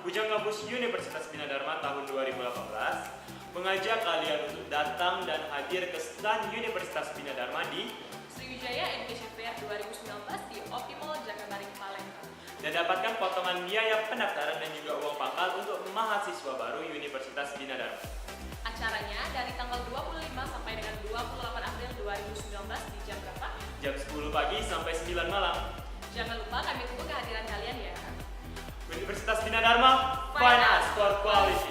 Bujang Kampus Universitas Bina Dharma tahun 2018 mengajak kalian untuk datang dan hadir ke stand Universitas Bina Dharma di Sriwijaya Education Fair 2019 di Optimal Jakabaring Palembang. dan dapatkan potongan biaya pendaftaran dan juga uang pangkal untuk mahasiswa baru Universitas Bina Dharma. Acaranya dari tanggal 25 sampai dengan 28 April 2019 di jam berapa? Jam 10 pagi sampai 9 malam. Jangan lupa kami tunggu kehadiran kalian ya. Universitas Bina Dharma, Finance for Quality.